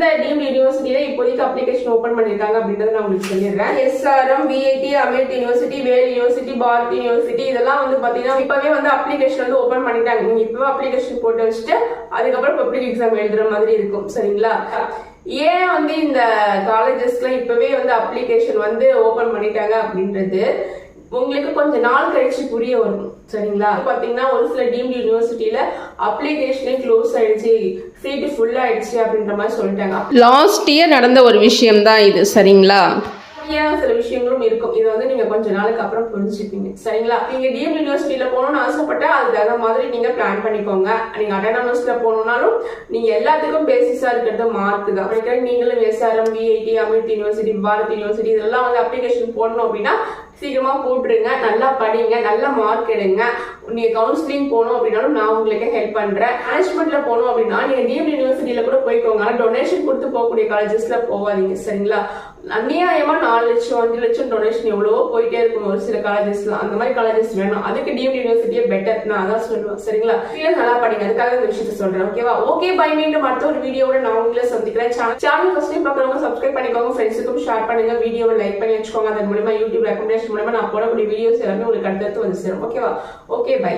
எந்தெந்த டீம்டு யூனிவர்சிட்டியில இப்போதைக்கு அப்ளிகேஷன் ஓபன் பண்ணிருக்காங்க அப்படின்றத நான் உங்களுக்கு சொல்லிடுறேன். SRM, VIT, அமிர்த் யூனிவர்சிட்டி, வேல் யூனிவர்சிட்டி, பாரதி யூனிவர்சிட்டி இதெல்லாம் வந்து பாத்தீங்கன்னா இப்பவே வந்து அப்ளிகேஷன் வந்து ஓபன் பண்ணிட்டாங்க. நீங்க இப்பவே அப்ளிகேஷன் போட்டு வச்சுட்டு அதுக்கப்புறம் பப்ளிக் எக்ஸாம் எழுதுற மாதிரி இருக்கும். சரிங்களா? ஏன் வந்து இந்த காலேஜஸ்ல இப்பவே வந்து அப்ளிகேஷன் வந்து ஓபன் பண்ணிட்டாங்க அப்படின்றது உங்களுக்கு கொஞ்ச நாள் கழிச்சு புரிய வரும். சரிங்களா? பாத்தீங்கன்னா ஒரு சில டீம்டு யூனிவர்சிட்டியில அப்ளிகேஷனே க்ளோஸ் ஆயிடுச்சு, சீட்டு ஃபுல் ஆயிடுச்சு அப்படின்ற மாதிரி சொல்லிட்டாங்க. லாஸ்ட் இயர் நடந்த ஒரு விஷயம் தான் இது. சரிங்களா? சில விஷயங்களும் இருக்கும். இதை வந்து நீங்க கொஞ்ச நாளுக்கு அப்புறம் புரிஞ்சுப்பீங்க. சரிங்களா? நீங்க டீம்டு யூனிவர்சிட்டியில போகணும்னு ஆசைப்பட்டா அதுக்கு தகுந்த மாதிரி நீங்க பிளான் பண்ணிக்கோங்க. நீங்க அட்டானமஸ்ல போகணும்னாலும் நீங்க எல்லாத்துக்கும் பேசிஸா இருக்கிறது மார்க் தான். நீங்களும் SRM, VIT, Amrit university, Bharathi university இதெல்லாம் வந்து அப்ளிகேஷன் போடணும் அப்படின்னா சீக்கிரமா போட்டுருங்க. நல்லா படிங்க, நல்ல மார்க் எடுங்க. நீங்க கவுன்சிலிங் போகணும் அப்படின்னாலும் நான் உங்களுக்கு ஹெல்ப் பண்றேன். மேனேஜ்மெண்ட்ல போகணும் அப்படின்னா நீங்க டீம்டு யூனிவர்சிட்டியில கூட போய்க்கோங்க. ஆனா டொனேஷன் கொடுத்து போகக்கூடிய காலேஜஸ்ல போகாதீங்க. சரிங்களா? அநியாயமா 4 லட்சம் 5 லட்சம் டொனேஷன் எவ்வளவோ போயிட்டே இருக்கும் ஒரு சில காலேஜஸ்ல. அந்த மாதிரி காலேஜஸ் வேணும். அதுக்கு டீம்டு யூனிவர்சிட்டியே பெட்டர். நான் அதான் சொல்லுவேன். சரிங்களா? நல்லா படிங்க. அதுக்காக இந்த விஷயத்த சொல்றேன். ஓகேவா? Okay bye. மீண்டும் அடுத்த ஒரு வீடியோட நான் உங்களை சந்திக்கிறேன். சேனல் ஃபர்ஸ்ட் டைம் பார்க்குறவங்க சப்ஸ்கிரைப் பண்ணிக்கோங்க. ஃப்ரெண்ட்ஸுக்கும் ஷேர் பண்ணுங்க. வீடியோவை லைக் பண்ணி வச்சுக்கோங்க. அதன் மூலமா யூடியூப் ரெக்கமெண்டேஷன் மூலமா நான் போடக்கூடிய வீடியோஸ் எல்லாமே உங்களுக்கு அடுத்தடுத்து வந்து சேரும். ஓகேவா? Okay bye.